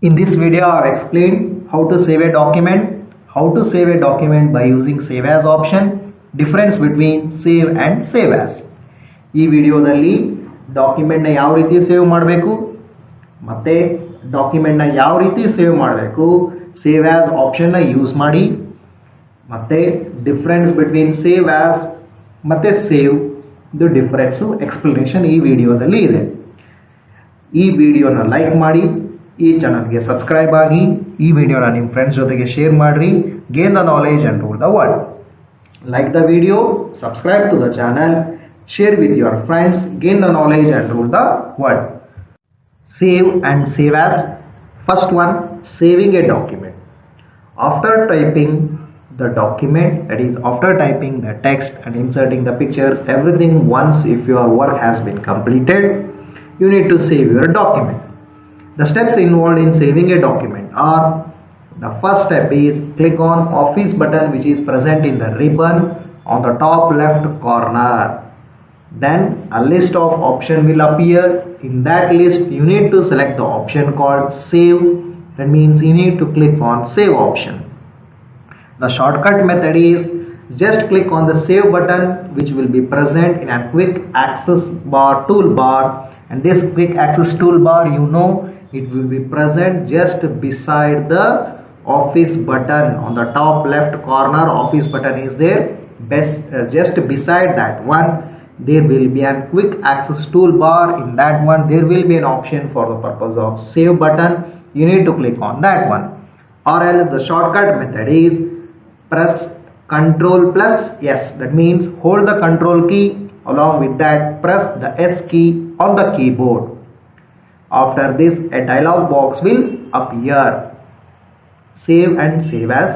In this video, I have explained how to save a document by using save as option, difference between save and save as. ಈ ವಿಡಿಯೋದಲ್ಲಿ ಡಾಕ್ಯುಮೆಂಟ್ನ ಯಾವ ರೀತಿ save ಮಾಡಬೇಕು ಮತ್ತು ಡಾಕ್ಯುಮೆಂಟ್ನ ಯಾವ ರೀತಿ ಸೇವ್ ಮಾಡಬೇಕು, ಸೇವ್ ಆಸ್ ಆಪ್ಷನ್ನ ಯೂಸ್ ಮಾಡಿ, ಮತ್ತು ಡಿಫ್ರೆನ್ಸ್ ಬಿಟ್ವೀನ್ ಸೇವ್ ಆಸ್ ಮತ್ತು ಸೇವ್ ದು ಡಿಫ್ರೆನ್ಸು ಎಕ್ಸ್ಪ್ಲನೇಷನ್ ಈ ವಿಡಿಯೋದಲ್ಲಿ ಇದೆ. ಈ ವಿಡಿಯೋನ ಲೈಕ್ ಮಾಡಿ, ಈ ಚಾನಲ್ಗೆ ಸಬ್ಸ್ಕ್ರೈಬ್ ಆಗಿ, ಈ ವಿಡಿಯೋನ ನಿಮ್ಮ ಫ್ರೆಂಡ್ಸ್ ಜೊತೆಗೆ ಶೇರ್ ಮಾಡಿರಿ. Gain the knowledge and rule the world. Like the video, subscribe to the channel, share with your friends, gain the knowledge and rule the world. Save and save as. First one, saving a document. After typing the document, that is after typing the text and inserting the pictures, everything once, if your work has been completed, you need to save your document. The steps involved in saving a document are: the first step is click on Office button which is present in the ribbon on the top left corner. Then a list of options will appear. In that list, you need to select the option called save. That means you need to click on save option. The shortcut method is just click on the save button which will be present in a quick access bar toolbar, and this quick access toolbar, it will be present just beside the Office button. On the top left corner, Office button is there. Just beside that one, there will be a quick access toolbar. In that one, there will be an option for the purpose of save button. You need to click on that one. Or else the shortcut method is press Ctrl plus S. That means hold the Ctrl key, along with that press the S key on the keyboard. After this, a dialog box will appear. Save and save as.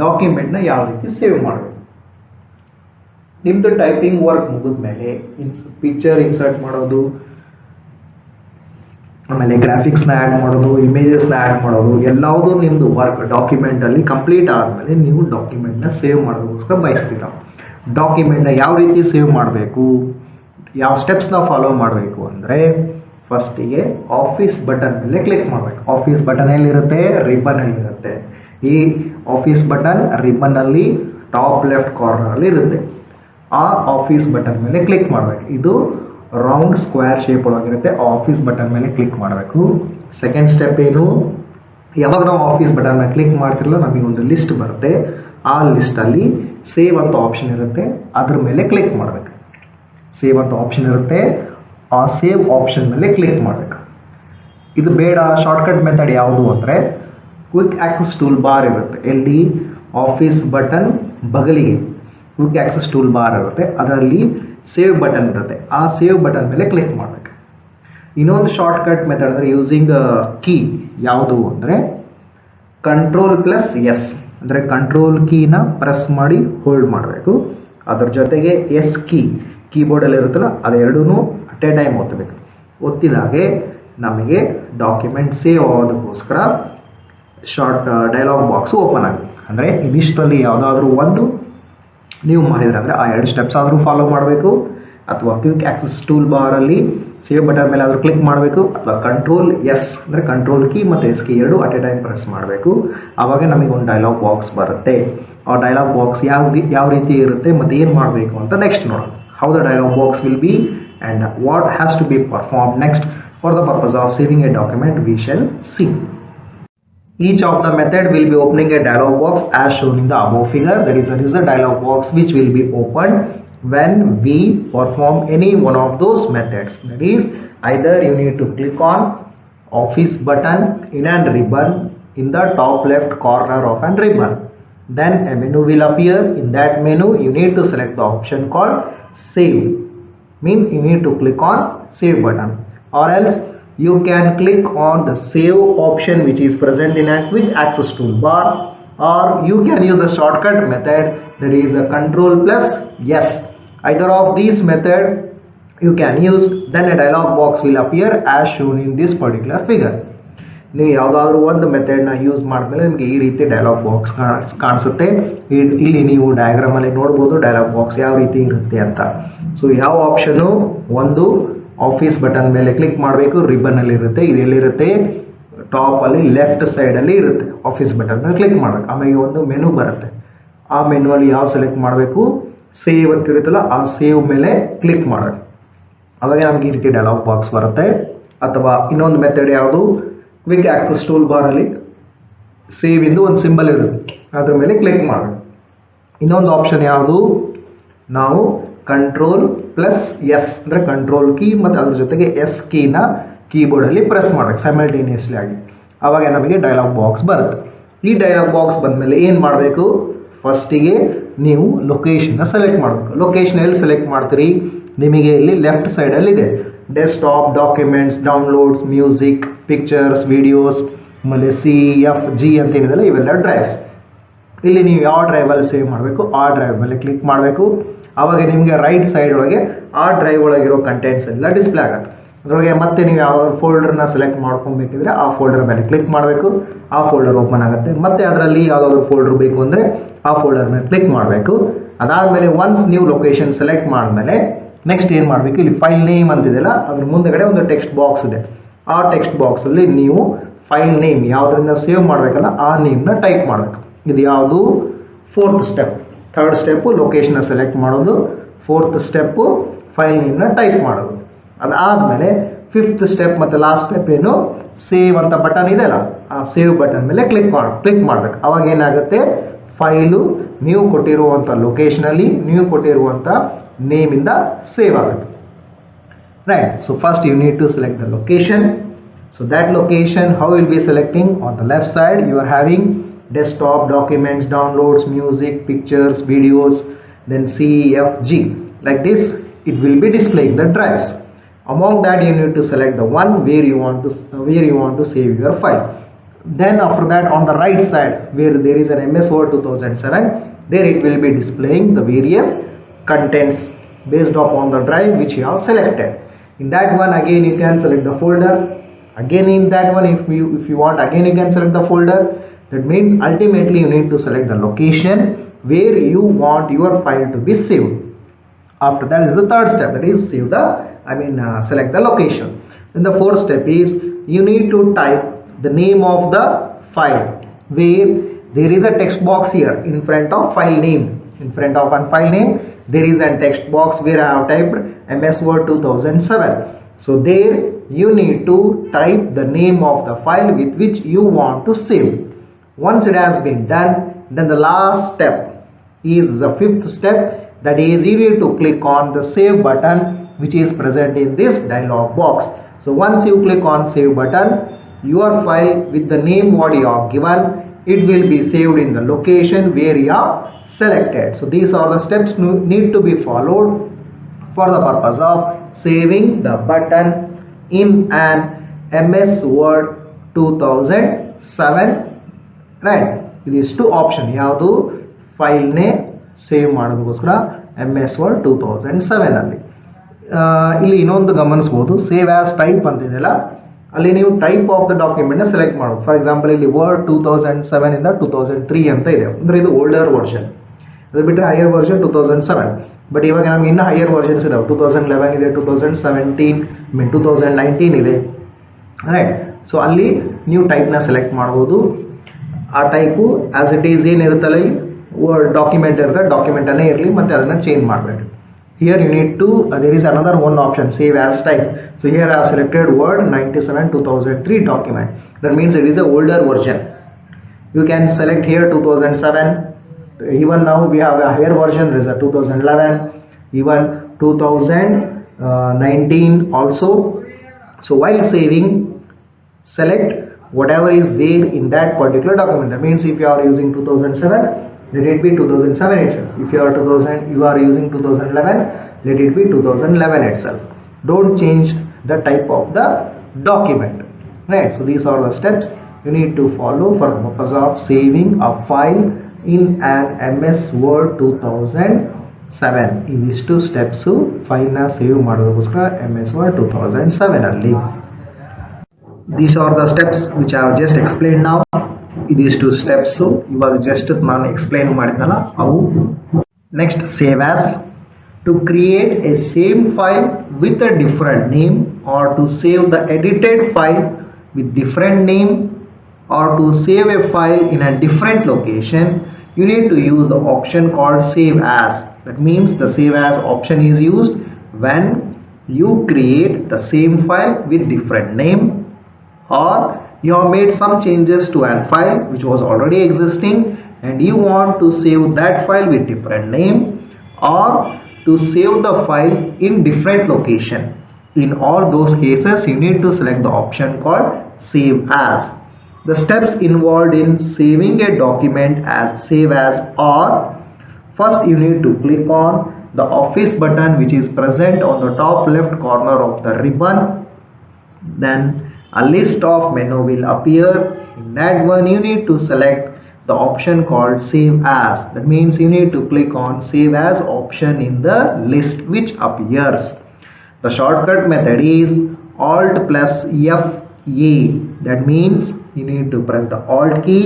Document na yav riti save ಮಾಡಬೇಕು. ನಿಮ್ಮದು typing work ಮುಗಿದ ಮೇಲೆ picture insert ಮಾಡೋದು, ಆಮೇಲೆ ಗ್ರಾಫಿಕ್ಸ್ನ add ಮಾಡೋದು, ಇಮೇಜಸ್ನ add ಮಾಡೋದು, ಎಲ್ಲವುದು ನಿಮ್ಮದು work ಡಾಕ್ಯುಮೆಂಟಲ್ಲಿ complete ಆದಮೇಲೆ ನೀವು ಡಾಕ್ಯುಮೆಂಟ್ನ ಸೇವ್ ಮಾಡೋದಕ್ಕೋಸ್ಕರ ಬಯಸ್ತೀರ. ಡಾಕ್ಯುಮೆಂಟ್ನ ಯಾವ ರೀತಿ ಸೇವ್ ಮಾಡಬೇಕು, ಯಾವ ಸ್ಟೆಪ್ಸ್ನ ಫಾಲೋ ಮಾಡಬೇಕು ಅಂದರೆ, ಫಸ್ಟಿಗೆ ಆಫೀಸ್ ಬಟನ್ ಮೇಲೆ ಕ್ಲಿಕ್ ಮಾಡಬೇಕು. ಆಫೀಸ್ ಬಟನ್ ಎಲ್ಲಿರುತ್ತೆ? ರಿಬ್ಬನಲ್ಲಿರುತ್ತೆ. ಈ ಆಫೀಸ್ ಬಟನ್ ರಿಬ್ಬನಲ್ಲಿ ಟಾಪ್ ಲೆಫ್ಟ್ ಕಾರ್ನರಲ್ಲಿ ಇರುತ್ತೆ. ಆ ಆಫೀಸ್ ಬಟನ್ ಮೇಲೆ ಕ್ಲಿಕ್ ಮಾಡಬೇಕು. ಇದು ರೌಂಡ್ ಸ್ಕ್ವೇರ್ ಶೇಪ್ ಒಳಗಿರುತ್ತೆ. ಆಫೀಸ್ ಬಟನ್ ಮೇಲೆ ಕ್ಲಿಕ್ ಮಾಡಬೇಕು. ಸೆಕೆಂಡ್ ಸ್ಟೆಪ್ ಏನು? ಯಾವಾಗ ನಾವು ಆಫೀಸ್ ಬಟನ್ ಮೇಲೆ ಕ್ಲಿಕ್ ಮಾಡ್ತಿರಲ್ಲ, ನಮಗೆ ಒಂದು ಲಿಸ್ಟ್ ಬರುತ್ತೆ. ಆ ಲಿಸ್ಟಲ್ಲಿ ಸೇವ್ ಅಂತ ಆಪ್ಷನ್ ಇರುತ್ತೆ, ಅದ್ರ ಮೇಲೆ ಕ್ಲಿಕ್ ಮಾಡಬೇಕು. ಸೇವ್ ಅಂತ ಆಪ್ಷನ್ ಇರುತ್ತೆ, ಆ ಸೇವ್ ಆಪ್ಷನ್ ಮೇಲೆ ಕ್ಲಿಕ್ ಮಾಡಬೇಕು. ಇದು ಬೇಡ, ಶಾರ್ಟ್ಕಟ್ ಮೆಥಡ್ ಯಾವುದು ಅಂದರೆ ಕ್ವಿಕ್ ಆಕ್ಸೆಸ್ ಟೂಲ್ ಬಾರ್ ಇರುತ್ತೆ. ಎಲ್ಲಿ? ಆಫೀಸ್ ಬಟನ್ ಬಗಲಿಗೆ ಕ್ವಿಕ್ ಆಕ್ಸೆಸ್ ಟೂಲ್ ಬಾರ್ ಇರುತ್ತೆ, ಅದರಲ್ಲಿ ಸೇವ್ ಬಟನ್ ಇರುತ್ತೆ. ಆ ಸೇವ್ ಬಟನ್ ಮೇಲೆ ಕ್ಲಿಕ್ ಮಾಡಬೇಕು. ಇನ್ನೊಂದು ಶಾರ್ಟ್ಕಟ್ ಮೆಥಡ್ ಅಂದರೆ ಯೂಸಿಂಗ್ ಕೀ ಯಾವುದು ಅಂದರೆ ಕಂಟ್ರೋಲ್ ಪ್ಲಸ್ ಎಸ್. ಅಂದರೆ ಕಂಟ್ರೋಲ್ ಕೀನ ಪ್ರೆಸ್ ಮಾಡಿ ಹೋಲ್ಡ್ ಮಾಡಬೇಕು. ಅದ್ರ ಜೊತೆಗೆ ಎಸ್ ಕೀಬೋರ್ಡಲ್ಲಿ ಇರುತ್ತಲ್ಲ, ಅದೆರಡೂ ಅಟ್ ಎ ಟೈಮ್ ಒತ್ತಬೇಕು. ಒತ್ತಿದಾಗೆ ನಮಗೆ ಡಾಕ್ಯುಮೆಂಟ್ ಸೇವ್ ಆಗೋದಕ್ಕೋಸ್ಕರ ಡೈಲಾಗ್ ಬಾಕ್ಸ್ ಓಪನ್ ಆಗುತ್ತೆ. ಅಂದರೆ ಇದಿಷ್ಟರಲ್ಲಿ ಯಾವುದಾದ್ರೂ ಒಂದು ನೀವು ಮಾಡಿದ್ರೆ ಅಂದರೆ ಆ ಎರಡು ಸ್ಟೆಪ್ಸ್ ಆದರೂ ಫಾಲೋ ಮಾಡಬೇಕು, ಅಥವಾ ಕ್ವಿಕ್ ಆಕ್ಸೆಸ್ ಟೂಲ್ ಬಾರಲ್ಲಿ ಸೇವ್ ಬಟನ್ ಮೇಲೆ ಆದರೂ ಕ್ಲಿಕ್ ಮಾಡಬೇಕು, ಅಥವಾ ಕಂಟ್ರೋಲ್ ಎಸ್ ಅಂದರೆ ಕಂಟ್ರೋಲ್ ಕೀ ಮತ್ತು ಎಸ್ ಕೀ ಎರಡು ಅಟ್ ಎ ಟೈಮ್ ಪ್ರೆಸ್ ಮಾಡಬೇಕು. ಆವಾಗ ನಮಗೆ ಒಂದು ಡೈಲಾಗ್ ಬಾಕ್ಸ್ ಬರುತ್ತೆ. ಆ ಡೈಲಾಗ್ ಬಾಕ್ಸ್ ಯಾವ ರೀತಿ ಇರುತ್ತೆ ಮತ್ತು ಏನು ಮಾಡಬೇಕು ಅಂತ ನೆಕ್ಸ್ಟ್ ನೋಡೋಣ. How the dialogue box will be and what has to be perform next for the purpose of saving a document we shall see. Each of the method will be opening a dialog box as shown in the above figure. That is a dialog box which will be opened when we perform any one of those methods. That is, either you need to click on Office button in a ribbon in the top left corner of a ribbon. Then a menu will appear. In that menu, you need to select the option called Save. Means you need to click on Save button, or else you can click on the save option which is present in a quick access toolbar, or you can use the shortcut method, that is a control plus yes. Either of these method you can use. Then a dialog box will appear as shown in this particular figure. ನೀವು ಯಾವುದಾದ್ರೂ ಒಂದು ಮೆಥಡ್ನ use ಮಾಡಿದ್ಮೇಲೆ ನಿಮಗೆ ಈ ರೀತಿ dialogue box ಕಾಣಿಸುತ್ತೆ. ಇಲ್ಲಿ ನೀವು ಡಯಾಗ್ರಾಮಲ್ಲಿ ನೋಡ್ಬೋದು ಡೈಲಾಗ್ ಬಾಕ್ಸ್ ಯಾವ ರೀತಿ ಇರುತ್ತೆ ಅಂತ. ಸೊ ಯಾವ ಆಪ್ಷನು? ಒಂದು ಆಫೀಸ್ ಬಟನ್ ಮೇಲೆ ಕ್ಲಿಕ್ ಮಾಡಬೇಕು, ರಿಬ್ಬನ್ ಅಲ್ಲಿ ಇರುತ್ತೆ. ಇದು ಎಲ್ಲಿರುತ್ತೆ? ಟಾಪಲ್ಲಿ ಲೆಫ್ಟ್ ಸೈಡಲ್ಲಿ ಇರುತ್ತೆ ಆಫೀಸ್ ಬಟನ್ ಮೇಲೆ ಕ್ಲಿಕ್ ಮಾಡಬೇಕು. ಆಮೇಲೆ ಒಂದು ಮೆನು ಬರುತ್ತೆ, ಆ ಮೆನುವಲ್ಲಿ ಯಾವ ಸೆಲೆಕ್ಟ್ ಮಾಡಬೇಕು, ಸೇವ್ ಅಂತ ಇರುತ್ತಲ್ಲ ಆ ಸೇವ್ ಮೇಲೆ ಕ್ಲಿಕ್ ಮಾಡಬೇಕು. ಅವಾಗ ನಮಗೆ ಈ ರೀತಿ ಡೈಲಾಗ್ ಬಾಕ್ಸ್ ಬರುತ್ತೆ. ಅಥವಾ ಇನ್ನೊಂದು ಮೆಥಡ್ ಯಾವುದು, ಕ್ವಿಕ್ ಆಕ್ಸೆಸ್ ಟೂಲ್ ಬಾರಲ್ಲಿ ಸೇವ್ ಇಂದು ಒಂದು ಸಿಂಬಲ್ ಇರುತ್ತೆ, ಅದ್ರ ಮೇಲೆ ಕ್ಲಿಕ್ ಮಾಡಬೇಕು. ಇನ್ನೊಂದು ಆಪ್ಷನ್ ಯಾವುದು, ನಾವು ಕಂಟ್ರೋಲ್ ಪ್ಲಸ್ ಎಸ್ ಅಂದರೆ ಕಂಟ್ರೋಲ್ ಕೀ ಮತ್ತು ಅದ್ರ ಜೊತೆಗೆ ಎಸ್ ಕೀನ ಕೀಬೋರ್ಡಲ್ಲಿ ಪ್ರೆಸ್ ಮಾಡಬೇಕು ಸೈಮಲ್ಟೇನಿಯಸ್ಲಿ ಆಗಿ. ಆವಾಗ ನಮಗೆ ಡೈಲಾಗ್ ಬಾಕ್ಸ್ ಬರುತ್ತೆ. ಈ ಡೈಲಾಗ್ ಬಾಕ್ಸ್ ಬಂದಮೇಲೆ ಏನು ಮಾಡಬೇಕು, ಫಸ್ಟಿಗೆ ನೀವು ಲೊಕೇಶನ್ನ ಸೆಲೆಕ್ಟ್ ಮಾಡಬೇಕು. ಲೊಕೇಶನ್ ಎಲ್ಲಿ ಸೆಲೆಕ್ಟ್ ಮಾಡ್ತೀರಿ, ನಿಮಗೆ ಇಲ್ಲಿ ಲೆಫ್ಟ್ ಸೈಡಲ್ಲಿ ಇದೆ desktop, documents, downloads, music, pictures, videos, ಆಮೇಲೆ CFG ಅಂತ ಏನಿದೆಲ್ಲ ಇವೆಲ್ಲ ಡ್ರೈವ್ಸ್. ಇಲ್ಲಿ ನೀವು ಯಾವ ಡ್ರೈವಲ್ಲಿ ಸೇವ್ ಮಾಡಬೇಕು ಆ ಡ್ರೈವ್ ಮೇಲೆ ಕ್ಲಿಕ್ ಮಾಡಬೇಕು. ಆವಾಗ ನಿಮಗೆ ರೈಟ್ ಸೈಡ್ ಒಳಗೆ ಆ ಡ್ರೈವ್ ಒಳಗಿರೋ ಕಂಟೆಂಟ್ಸ್ ಎಲ್ಲ ಡಿಸ್ಪ್ಲೇ ಆಗುತ್ತೆ. ಅದರೊಳಗೆ ಮತ್ತೆ ನೀವು ಯಾವ್ದಾದ್ರು ಫೋಲ್ಡರ್ನ ಸೆಲೆಕ್ಟ್ ಮಾಡ್ಕೊಬೇಕಿದ್ರೆ ಆ ಫೋಲ್ಡರ್ ಮೇಲೆ ಕ್ಲಿಕ್ ಮಾಡಬೇಕು, ಆ ಫೋಲ್ಡರ್ ಓಪನ್ ಆಗುತ್ತೆ. ಮತ್ತೆ ಅದರಲ್ಲಿ ಯಾವುದಾದ್ರು ಫೋಲ್ಡರ್ ಬೇಕು ಅಂದರೆ ಆ ಫೋಲ್ಡರ್ ಮೇಲೆ ಕ್ಲಿಕ್ ಮಾಡಬೇಕು. ಅದಾದಮೇಲೆ ಒನ್ಸ್ ನೀವು ಲೊಕೇಶನ್ ಸೆಲೆಕ್ಟ್ ಮಾಡಿದ್ಮೇಲೆ ನೆಕ್ಸ್ಟ್ ಏನು ಮಾಡಬೇಕು, ಇಲ್ಲಿ ಫೈಲ್ ನೇಮ್ ಅಂತಿದೆಯಲ್ಲ ಅದ್ರ ಮುಂದೆಗಡೆ ಒಂದು ಟೆಕ್ಸ್ಟ್ ಬಾಕ್ಸ್ ಇದೆ. ಆ ಟೆಕ್ಸ್ಟ್ ಬಾಕ್ಸಲ್ಲಿ ನೀವು ಫೈಲ್ ನೇಮ್ ಯಾವುದರಿಂದ ಸೇವ್ ಮಾಡಬೇಕಲ್ಲ ಆ ನೇಮ್ನ ಟೈಪ್ ಮಾಡಬೇಕು. ಇದು ಯಾವುದು, ಫೋರ್ತ್ ಸ್ಟೆಪ್. ಥರ್ಡ್ ಸ್ಟೆಪ್ಪು ಲೊಕೇಶನ್ನ ಸೆಲೆಕ್ಟ್ ಮಾಡೋದು, ಫೋರ್ತ್ ಸ್ಟೆಪ್ಪು ಫೈಲ್ ನೇಮ್ನ ಟೈಪ್ ಮಾಡೋದು. ಅದಾದಮೇಲೆ ಫಿಫ್ತ್ ಸ್ಟೆಪ್ ಮತ್ತು ಲಾಸ್ಟ್ ಸ್ಟೆಪ್ ಏನು, ಸೇವ್ ಅಂತ ಬಟನ್ ಇದೆಯಲ್ಲ ಆ ಸೇವ್ ಬಟನ್ ಮೇಲೆ ಕ್ಲಿಕ್ ಮಾಡಬೇಕು. ಅವಾಗ ಏನಾಗುತ್ತೆ, ಫೈಲು ನೀವು ಕೊಟ್ಟಿರುವಂಥ ಲೊಕೇಶನಲ್ಲಿ ನೀವು ಕೊಟ್ಟಿರುವಂಥ ನೇಮಿಂದ ಸೇವ್ ಆಗುತ್ತೆ. Right. So first you need to select the location. So that location how will be selecting, on the left side you are having desktop, documents, downloads, music, pictures, videos, then CFG. Like this it will be displaying the drives. Among that you need to select the one where you want to save your file. Then after that on the right side where there is an MS Word 2007, there it will be displaying the various contents based upon the drive which you have selected. In that one again you can select the folder. Again in that one if you want again you can select the folder. That means ultimately you need to select the location where you want your file to be saved. After that is the third step, that is select the location. Then the fourth step is you need to type the name of the file, where there is a text box here in front of file name. In front of one file name there is a text box where I have typed MS Word 2007. So there you need to type the name of the file with which you want to save. Once it has been done, then the last step is the fifth step, that is you need to click on the save button which is present in this dialog box. So once you click on save button, your file with the name what you have given, it will be saved in the location where you have selected. So these are the steps need to be followed for the purpose of saving the button in an MS Word 2007. Right. ಇದಿಷ್ಟು option, ಯಾವುದು ಫೈಲ್ನೇ save ಮಾಡೋದಕ್ಕೋಸ್ಕರ MS Word 2007 ಅಲ್ಲಿ. ಇಲ್ಲಿ ಇನ್ನೊಂದು ಗಮನಿಸ್ಬೋದು, save as type ಅಂತಿದೆಯಲ್ಲ ಅಲ್ಲಿ ನೀವು type of the ಡಾಕ್ಯುಮೆಂಟ್ನ select ಮಾಡೋದು. ಫಾರ್ ಎಕ್ಸಾಂಪಲ್ ಇಲ್ಲಿ ವರ್ಡ್ 2007 ಇಂದ 2003 ಅಂತ ಇದೆ, ಅಂದರೆ ಇದು ಓಲ್ಡರ್ ವರ್ಷನ್. ಅದು ಬಿಟ್ಟರೆ ಹೈಯರ್ ವರ್ಷನ್ 2007. ಬಟ್ ಇವಾಗ ನಮ್ಗೆ ಇನ್ನೂ ಹೈಯರ್ ವರ್ಷನ್ಸ್ ಇದಾವೆ, 2011 ಇದೆ, 2017 2019 ಇದೆ. ರೈಟ್. ಸೊ ಅಲ್ಲಿ ನೀವು ಟೈಪ್ನ ಸೆಲೆಕ್ಟ್ ಮಾಡ್ಬೋದು. ಆ ಟೈಪು ಆಸ್ ಇಟ್ ಈಸ್ ಏನಿರುತ್ತಲ್ಲ ಇಲ್ಲಿ ವರ್ಡ್ ಡಾಕ್ಯುಮೆಂಟ್ ಇರುತ್ತೆ, ಡಾಕ್ಯುಮೆಂಟನ್ನೇ ಇರಲಿ ಮತ್ತು ಅದನ್ನು ಚೇಂಜ್ ಮಾಡಬೇಡಿ. Here you need to there is another one option, save as type. So here I have selected Word 97 2003 document. That means it is a older version. You can select here 2007. Even now we have a higher version, there is a 2011, even 2019 also. So while saving, select whatever is there in that particular document. That means if you are using 2007, let it be 2007 itself. If you are using 2011, let it be 2011 itself. Don't change the type of the document. Right. So these are the steps you need to follow for the purpose of saving a file in an MS Word 2007. These steps file na save ಮಾಡೋದಕ್ಕೋಸ್ಕರ MS Word 2007 ಅಲ್ಲಿ. These are the steps which I have just explained now. ಇದಿಷ್ಟು steps ಇವಾಗ just ನಾನು explain ಮಾಡಿದ್ನಲ್ಲ ಅವು. Next save as. To create a same file with a different name or to save the edited file with different name or to save a file in a different location, you need to use the option called save as. That means the save as option is used when you create the same file with different name, or you have made some changes to a file which was already existing and you want to save that file with different name, or to save the file in different location. In all those cases, you need to select the option called save as. The steps involved in saving a document as save as are: first, you need to click on the office button which is present on the top left corner of the ribbon. Then a list of menu will appear. In that one, you need to select the option called save as. That means you need to click on save as option in the list which appears. The shortcut method is Alt plus F-A. That means you need to press the Alt key.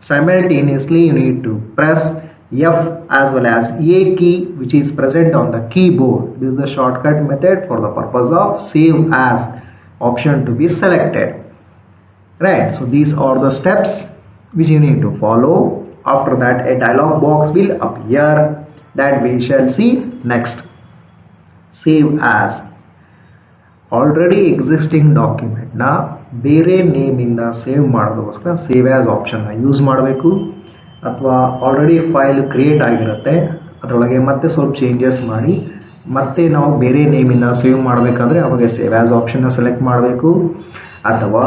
Simultaneously, you need to press F as well as A key which is present on the keyboard. This is the shortcut method for the purpose of save as option to be selected. Right. So these are the steps which you need to follow. After that, a dialog box will appear that we shall see next. Save as. Already existing document na ಬೇರೆ name ಇಂದ save ಮಾಡೋದಕ್ಕೋಸ್ಕರ save as option use ಮಾಡಬೇಕು. ಅಥವಾ already file create ಆಗಿರುತ್ತೆ, ಅದರೊಳಗೆ ಮತ್ತೆ ಸ್ವಲ್ಪ changes ಮಾಡಿ ಮತ್ತೆ ನಾವು ಬೇರೆ ನೇಮಿಂದ ಸೇವ್ ಮಾಡಬೇಕಾದ್ರೆ ಅವಾಗ ಸೇವ್ ಆಸ್ ಆಪ್ಷನ್ನ ಸೆಲೆಕ್ಟ್ ಮಾಡಬೇಕು. ಅಥವಾ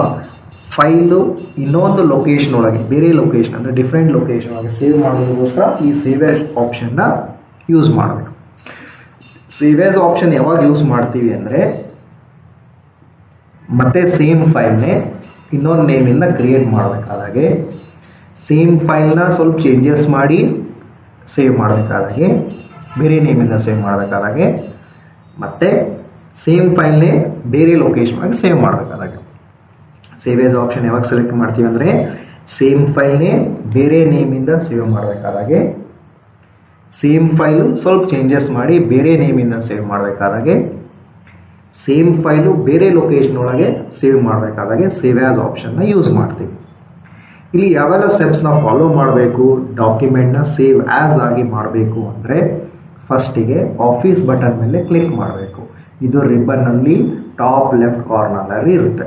ಫೈಲು ಇನ್ನೊಂದು ಲೊಕೇಶನ್ ಒಳಗೆ ಬೇರೆ ಲೊಕೇಶನ್ ಅಂದರೆ ಡಿಫ್ರೆಂಟ್ ಲೊಕೇಶನ್ ಒಳಗೆ ಸೇವ್ ಮಾಡೋದಕ್ಕೋಸ್ಕರ ಈ ಸೇವ್ ಆಸ್ ಆಪ್ಷನ್ನ ಯೂಸ್ ಮಾಡಬೇಕು. ಸೇವ್ ಆಸ್ ಆಪ್ಷನ್ ಯಾವಾಗ ಯೂಸ್ ಮಾಡ್ತೀವಿ ಅಂದರೆ ಮತ್ತೆ ಸೇಮ್ ಫೈಲ್ನೇ ಇನ್ನೊಂದು ನೇಮಿಂದ ಕ್ರಿಯೇಟ್ ಮಾಡಬೇಕಾದಾಗೆ, ಸೇಮ್ ಫೈಲ್ನ ಸ್ವಲ್ಪ ಚೇಂಜಸ್ ಮಾಡಿ ಸೇವ್ ಮಾಡಬೇಕಾದಾಗೆ, ಬೇರೆ ನೇಮಿಂದ ಸೇವ್ ಮಾಡಬೇಕಾದಾಗೆ, ಮತ್ತು ಸೇಮ್ ಫೈಲ್ನೇ ಬೇರೆ ಲೊಕೇಶನ್ಗೆ ಸೇವ್ ಮಾಡಬೇಕಾದಾಗೆ. ಸೇವ್ ಆಸ್ ಆಪ್ಷನ್ ಯಾವಾಗ ಸೆಲೆಕ್ಟ್ ಮಾಡ್ತೀವಿ ಅಂದರೆ ಸೇಮ್ ಫೈಲ್ನೇ ಬೇರೆ ನೇಮಿಂದ ಸೇವ್ ಮಾಡಬೇಕಾದಾಗೆ, ಸೇಮ್ ಫೈಲು ಸ್ವಲ್ಪ ಚೇಂಜಸ್ ಮಾಡಿ ಬೇರೆ ನೇಮಿಂದ ಸೇವ್ ಮಾಡಬೇಕಾದಾಗೆ, ಸೇಮ್ ಫೈಲು ಬೇರೆ ಲೊಕೇಶನ್ ಒಳಗೆ ಸೇವ್ ಮಾಡಬೇಕಾದಾಗೆ ಸೇವ್ ಆಸ್ ಆಪ್ಷನ್ನ ಯೂಸ್ ಮಾಡ್ತೀವಿ. ಇಲ್ಲಿ ಯಾವೆಲ್ಲ ಸ್ಟೆಪ್ಸ್ ನಾವು ಫಾಲೋ ಮಾಡಬೇಕು ಡಾಕ್ಯುಮೆಂಟ್ನ ಸೇವ್ ಆಸ್ ಆಗಿ ಮಾಡಬೇಕು ಅಂದರೆ, ಫಸ್ಟಿಗೆ ಆಫೀಸ್ ಬಟನ್ ಮೇಲೆ ಕ್ಲಿಕ್ ಮಾಡಬೇಕು. ಇದು ರಿಬ್ಬನ್ನಲ್ಲಿ ಟಾಪ್ ಲೆಫ್ಟ್ ಕಾರ್ನರ್ನಲ್ಲಿ ಇರುತ್ತೆ.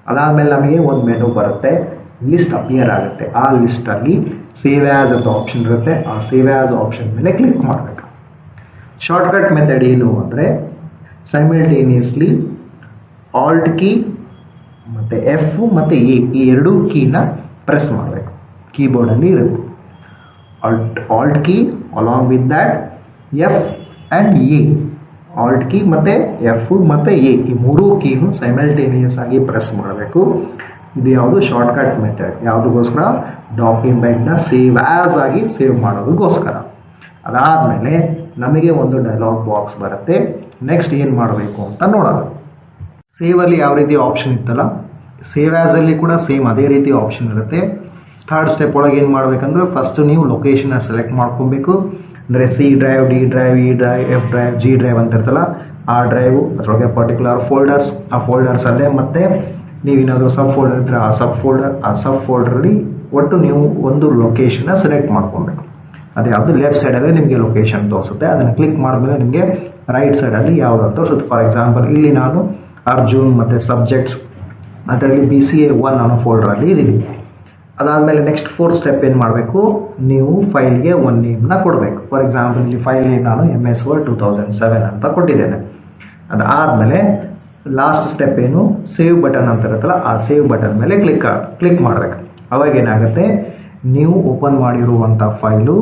ಅದಾದಮೇಲೆ ನಮಗೆ ಒಂದು ಮೆನು ಬರುತ್ತೆ, ಲಿಸ್ಟ್ ಅಪಿಯರ್ ಆಗುತ್ತೆ. ಆ ಲಿಸ್ಟಲ್ಲಿ ಸೇವ್ ಆಸ್ ಅಂತ ಆಪ್ಷನ್ ಇರುತ್ತೆ. ಆ ಸೇವ್ ಆಸ್ ಆಪ್ಷನ್ ಮೇಲೆ ಕ್ಲಿಕ್ ಮಾಡಬೇಕು. ಶಾರ್ಟ್ಕಟ್ ಮೆಥಡ್ ಏನು ಅಂದರೆ ಸೈಮಲ್ಟೇನಿಯಸ್ಲಿ ಆಲ್ಟ್ ಕೀ ಮತ್ತು ಎಫ್ ಮತ್ತು ಎ ಈ ಎರಡೂ ಕೀನ ಪ್ರೆಸ್ ಮಾಡಬೇಕು. ಕೀಬೋರ್ಡಲ್ಲಿ ಇರುತ್ತೆ alt key along with that F and A. Alt key ಮತ್ತು ಎಫ್ ಮತ್ತು ಎ ಈ ಮೂರೂ ಕೀನು ಸೈಮಲ್ಟೇನಿಯಸ್ ಆಗಿ ಪ್ರೆಸ್ ಮಾಡಬೇಕು. ಇದು ಯಾವುದು ಶಾರ್ಟ್ಕಟ್ ಮೆಥಡ್. ಯಾವುದಕ್ಕೋಸ್ಕರ ಡಾಕ್ಯುಮೆಂಟ್ನ ಸೇವ್ ಆಸ್ ಆಗಿ ಸೇವ್ ಮಾಡೋದಕ್ಕೋಸ್ಕರ. ಅದಾದಮೇಲೆ ನಮಗೆ ಒಂದು ಡೈಲಾಗ್ ಬಾಕ್ಸ್ ಬರುತ್ತೆ. ನೆಕ್ಸ್ಟ್ ಏನು ಮಾಡಬೇಕು ಅಂತ ನೋಡೋಣ. ಸೇವಲ್ಲಿ ಯಾವ ರೀತಿ ಆಪ್ಷನ್ ಇತ್ತಲ್ಲ, ಸೇವ್ ಆ್ಯಸಲ್ಲಿ ಕೂಡ ಸೇಮ್ ಅದೇ ರೀತಿ ಆಪ್ಷನ್ ಇರುತ್ತೆ. ಥರ್ಡ್ ಸ್ಟೆಪ್ ಒಳಗೆ ಏನು ಮಾಡಬೇಕಂದ್ರೆ ಫಸ್ಟು ನೀವು ಲೊಕೇಶನ್ನ ಸೆಲೆಕ್ಟ್ ಮಾಡ್ಕೊಬೇಕು. ಅಂದರೆ C drive, D drive, E drive, F drive, G drive ಅಂತ ಇರ್ತಲ್ಲ ಆ ಡ್ರೈವು, ಅದರೊಳಗೆ ಪರ್ಟಿಕ್ಯುಲರ್ ಫೋಲ್ಡರ್ಸ್, ಆ ಫೋಲ್ಡರ್ಸಲ್ಲೇ ಮತ್ತು ನೀವೇನಾದರೂ ಸಬ್ ಫೋಲ್ಡರ್ ಇದ್ದರೆ ಆ ಸಬ್ ಫೋಲ್ಡರಲ್ಲಿ ಒಟ್ಟು ನೀವು ಒಂದು ಲೊಕೇಶನ್ನ ಸೆಲೆಕ್ಟ್ ಮಾಡ್ಕೊಬೇಕು. ಅದು ಯಾವುದು ಲೆಫ್ಟ್ ಸೈಡಲ್ಲಿ ನಿಮಗೆ ಲೊಕೇಶನ್ ತೋರಿಸುತ್ತೆ. ಅದನ್ನು ಕ್ಲಿಕ್ ಮಾಡಿದ್ಮೇಲೆ ನಿಮಗೆ ರೈಟ್ ಸೈಡಲ್ಲಿ ಯಾವುದು ತೋರಿಸುತ್ತೆ. ಫಾರ್ ಎಕ್ಸಾಂಪಲ್ ಇಲ್ಲಿ ನಾನು ಅರ್ಜುನ್ ಮತ್ತು ಸಬ್ಜೆಕ್ಟ್ಸ್ ಅದರಲ್ಲಿ BCA1 ಅನ್ನೋ ಫೋಲ್ಡರಲ್ಲಿ ಇದ್ದೀನಿ. ಅದಾದಮೇಲೆ ನೆಕ್ಸ್ಟ್ ಫೋರ್ತ್ ಸ್ಟೆಪ್ ಏನು ಮಾಡಬೇಕು, ನೀವು ಫೈಲ್ಗೆ ಒಂದು ನೇಮ್ನ ಕೊಡಬೇಕು. ಫಾರ್ ಎಕ್ಸಾಂಪಲ್ ಇಲ್ಲಿ ಫೈಲ್ ನೇಮ್ ನಾನು MS Word 2007 ಅಂತ ಕೊಟ್ಟಿದ್ದೇನೆ. ಅದಾದಮೇಲೆ ಲಾಸ್ಟ್ ಸ್ಟೆಪ್ ಏನು, ಸೇವ್ ಬಟನ್ ಅಂತ ಇರುತ್ತಲ್ಲ ಆ ಸೇವ್ ಬಟನ್ ಮೇಲೆ ಕ್ಲಿಕ್ ಮಾಡಬೇಕು. ಅವಾಗ ಏನಾಗುತ್ತೆ, ನೀವು ಓಪನ್ ಮಾಡಿರುವಂಥ ಫೈಲು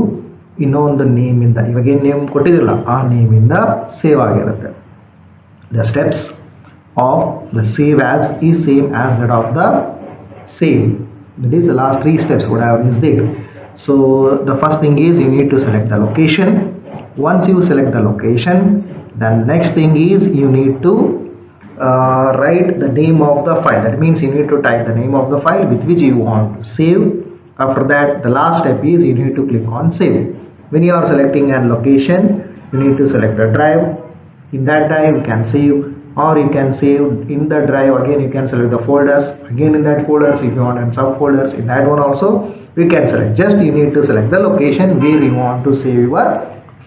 ಇನ್ನೊಂದು ನೇಮಿಂದ, ಇವಾಗೇನು ನೇಮ್ ಕೊಟ್ಟಿದ್ದಿಲ್ಲ ಆ ನೇಮಿಂದ ಸೇವ್ ಆಗಿರುತ್ತೆ. The steps of the save as is same as that of the save. That is the last three steps what I have missed it. So the first thing is you need to select the location. Once you select the location, then next thing is you need to write the name of the file. That means you need to type the name of the file with which you want to save. After that, the last step is you need to click on save. When you are selecting a location, you need to select the drive. In that drive you can save or you can save in the drive. Again you can select the folders, again in that folders if you want, and subfolders in that one also you can select. Just you need to select the location where you want to save your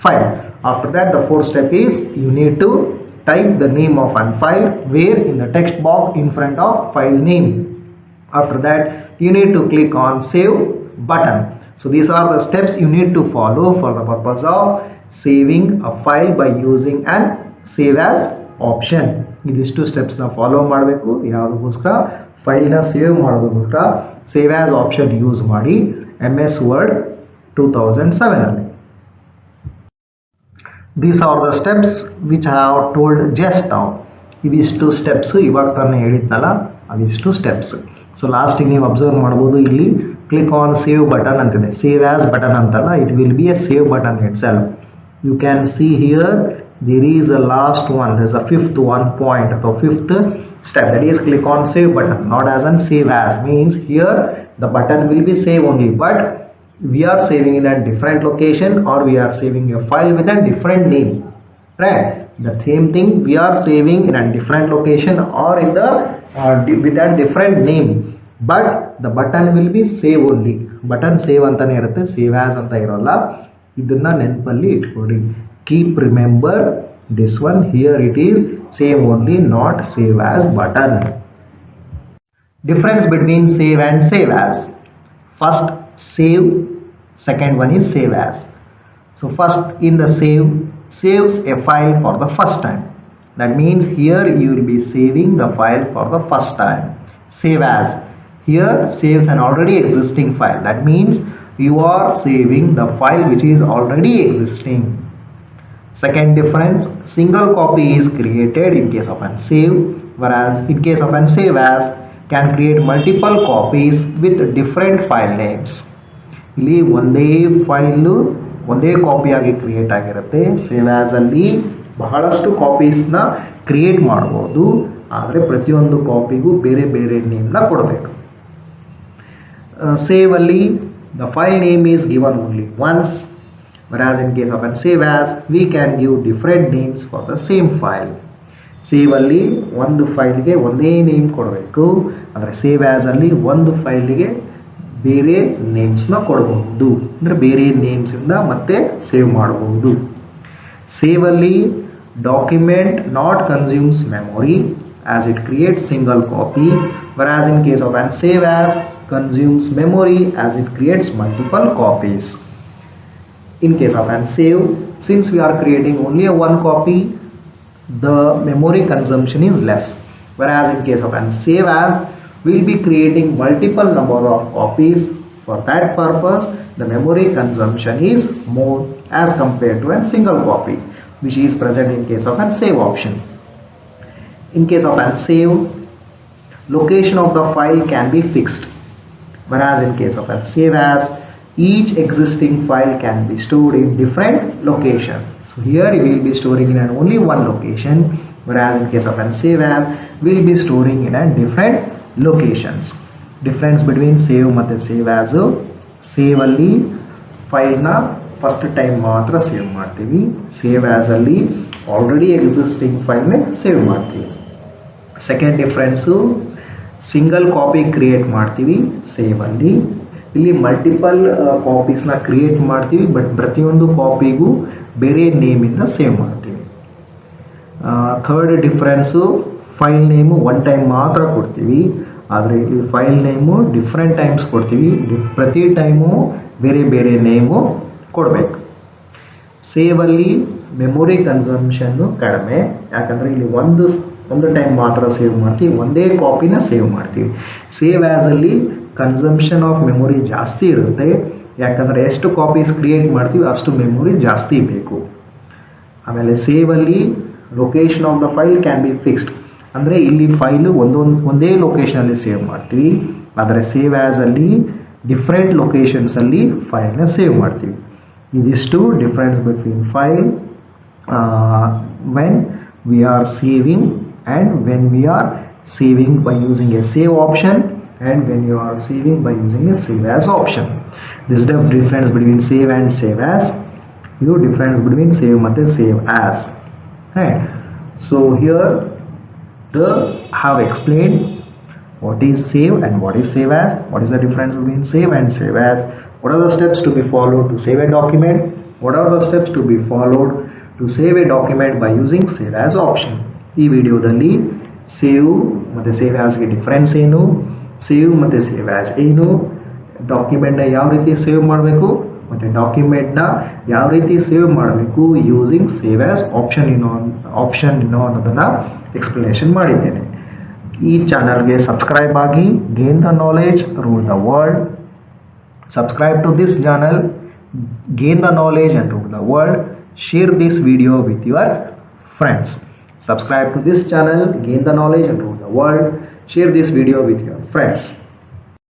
file. After that, the fourth step is you need to type the name of one file where in the text box in front of file name. After that, you need to click on save button. So these are the steps you need to follow for the purpose of saving a file by using an save as option. ಇದಿಷ್ಟು steps ನ follow ಮಾಡಬೇಕು. ಯಾವುದಕ್ಕೋಸ್ಕರ? File ನ save ಮಾಡೋದಕ್ಕೋಸ್ಕರ save as option use ಮಾಡಿ MS Word 2007 ಅಲ್ಲಿ. These are the steps which I have told just now. ಇವಿಷ್ಟು steps ಇವಾಗ ತಾನೇ ಹೇಳಿದ್ನಲ್ಲ, ಅವಿಷ್ಟು ಸ್ಟೆಪ್ಸ್. ಸೊ ಲಾಸ್ಟಿಗೆ ನೀವು ಅಬ್ಸರ್ವ್ ಮಾಡ್ಬೋದು, ಇಲ್ಲಿ ಕ್ಲಿಕ್ ಆನ್ ಸೇವ್ ಬಟನ್ ಅಂತಿದೆ. ಸೇವ್ ಆಸ್ ಬಟನ್ ಅಂತಲ್ಲ, it will be A save button it self. You can see here there is a last one, there is a fifth one point, so fifth step, that is click on save button, not as an save as. Means here the button will be save only, but we are saving in a different location, or we are saving a file with a different name, right? The same thing we are saving in a different location or in the with a different name, but the button will be save only. Button save ಅಂತಾನೆ ಇರುತ್ತೆ, save as ಅಂತ ಇರೋಲ್ಲ. ಇದನ್ನ ನೆನಪಲ್ಲಿ ಇಟ್ಕೊಳ್ಳಿ. Keep remember this one. Here it is save only, not save as button. Difference between save and save as. First save, second one is save as. So first in the save, saves a file for the first time. That means here you will be saving the file for the first time. Save as, here saves an already existing file. That means you are saving the file which is already existing. Second difference, single copy is created in case of an save, whereas in case of an save as can create multiple copies with different file names. ಇಲ್ಲಿ ಒಂದೇ file ಒಂದೇ ಕಾಪಿಯಾಗಿ create ಆಗಿರುತ್ತೆ. Save as ಅಲ್ಲಿ ಬಹಳಷ್ಟು ಕಾಪೀಸ್ನ create ಮಾಡ್ಬೋದು, ಆದರೆ ಪ್ರತಿಯೊಂದು ಕಾಪಿಗೂ ಬೇರೆ ಬೇರೆ ನೇಮ್ನ ಕೊಡಬೇಕು. ಸೇವ್ ಅಲ್ಲಿ the file name is given only once, whereas in case of an save as we can give different names for the same file. Save ಅಲ್ಲಿ ಒಂದು ಫೈಲ್ಗೆ ಒಂದೇ ನೇಮ್ ಕೊಡಬೇಕು, ಅಂದರೆ ಸೇವ್ ಆಸ್ ಅಲ್ಲಿ ಒಂದು ಫೈಲಿಗೆ ಬೇರೆ ನೇಮ್ಸ್ನ ಕೊಡಬಹುದು, ಅಂದರೆ ಬೇರೆ ನೇಮ್ಸಿಂದ ಮತ್ತೆ ಸೇವ್ ಮಾಡಬಹುದು. ಸೇವ್ ಅಲ್ಲಿ document not consumes memory as it creates single copy, whereas in case of an save as consumes memory as it creates multiple copies. In case of an save, since we are creating only a one copy, the memory consumption is less, whereas in case of an save as we will be creating multiple number of copies. For that purpose the memory consumption is more as compared to a single copy which is present in case of an save option. In case of an save, location of the file can be fixed, whereas in case of an save as each existing file can be stored in different locations. So here we will be storing in only one location, whereas in case of an save as we will be storing in different locations. Difference between save ಮತ್ತು save as, save ಅಲ್ಲಿ file ನ first time ಮಾತ್ರ save ಮಾಡ್ತೀವಿ, save as ಅಲ್ಲಿ already existing file ನ save ಮಾಡ್ತೀವಿ. Second difference, single copy create ಮಾಡ್ತೀವಿ save ಅಲ್ಲಿ, ಇಲ್ಲಿ ಮಲ್ಟಿಪಲ್ ಕಾಪೀಸ್ನ ಕ್ರಿಯೇಟ್ ಮಾಡ್ತೀವಿ, ಬಟ್ ಪ್ರತಿಯೊಂದು ಕಾಪಿಗೂ ಬೇರೆ ನೇಮಿಂದ ಸೇವ್ ಮಾಡ್ತೀವಿ. Third difference, file name one time ಮಾತ್ರ ಕೊಡ್ತೀವಿ, ಆದರೆ ಇಲ್ಲಿ ಫೈಲ್ ನೇಮು ಡಿಫ್ರೆಂಟ್ ಟೈಮ್ಸ್ ಕೊಡ್ತೀವಿ, ಪ್ರತಿ ಟೈಮು ಬೇರೆ ಬೇರೆ ನೇಮು ಕೊಡಬೇಕು. ಸೇವಲ್ಲಿ ಮೆಮೊರಿ ಕನ್ಸಂಪ್ಷನ್ನು ಕಡಿಮೆ, ಯಾಕಂದರೆ ಇಲ್ಲಿ ಒಂದು ಟೈಮ್ ಮಾತ್ರ ಸೇವ್ ಮಾಡ್ತೀವಿ, ಒಂದೇ ಕಾಪಿನ ಸೇವ್ ಮಾಡ್ತೀವಿ. ಸೇವ್ ಆ್ಯಸ್ ಅಲ್ಲಿ ಕನ್ಸಂಪ್ಷನ್ ಆಫ್ ಮೆಮೊರಿ ಜಾಸ್ತಿ ಇರುತ್ತೆ, ಯಾಕಂದರೆ ಎಷ್ಟು ಕಾಪೀಸ್ ಕ್ರಿಯೇಟ್ ಮಾಡ್ತೀವಿ ಅಷ್ಟು ಮೆಮೊರಿ ಜಾಸ್ತಿ ಬೇಕು. ಆಮೇಲೆ ಸೇವಲ್ಲಿ location of the file can be fixed, ಅಂದರೆ ಇಲ್ಲಿ ಫೈಲು ಒಂದೇ ಲೊಕೇಶನಲ್ಲಿ ಸೇವ್ ಮಾಡ್ತೀವಿ, ಆದರೆ ಸೇವ್ ಆ್ಯಸ್ ಅಲ್ಲಿ ಡಿಫ್ರೆಂಟ್ ಲೊಕೇಶನ್ಸಲ್ಲಿ ಫೈಲ್ನ ಸೇವ್ ಮಾಡ್ತೀವಿ. ಇದಿಷ್ಟು difference between file when we are saving and when we are saving by using a save option and when you are saving by using a save as option. This is the difference between save and save as. This difference between save and save as, right? So here have explained what is save and what is save as, what is the difference between save and save as, what are the steps to be followed to save a document, what are the steps to be followed to save a document by using save as option. ಈ ವಿಡಿಯೋದಲ್ಲಿ save ಮತ್ತು save ಆಸ್ಗೆ difference ಏನು, save ಮತ್ತು save as ಏನು, ಡಾಕ್ಯುಮೆಂಟ್ನ ಯಾವ ರೀತಿ save ಮಾಡಬೇಕು ಮತ್ತು ಡಾಕ್ಯುಮೆಂಟ್ನ ಯಾವ ರೀತಿ ಸೇವ್ ಮಾಡಬೇಕು ಯೂಸಿಂಗ್ ಸೇವ್ ಆಸ್ ಆಪ್ಷನ್ ಇನ್ನೋ ಅನ್ನೋದನ್ನು ಎಕ್ಸ್ಪ್ಲನೇಷನ್ ಮಾಡಿದ್ದೇನೆ. ಈ ಚಾನಲ್ಗೆ ಸಬ್ಸ್ಕ್ರೈಬ್ ಆಗಿ, gain the knowledge, rule the world. Subscribe to this channel, gain the knowledge and rule the world. Share this video with your friends. Subscribe to this channel, gain the knowledge and rule the world. Share this video with your friends.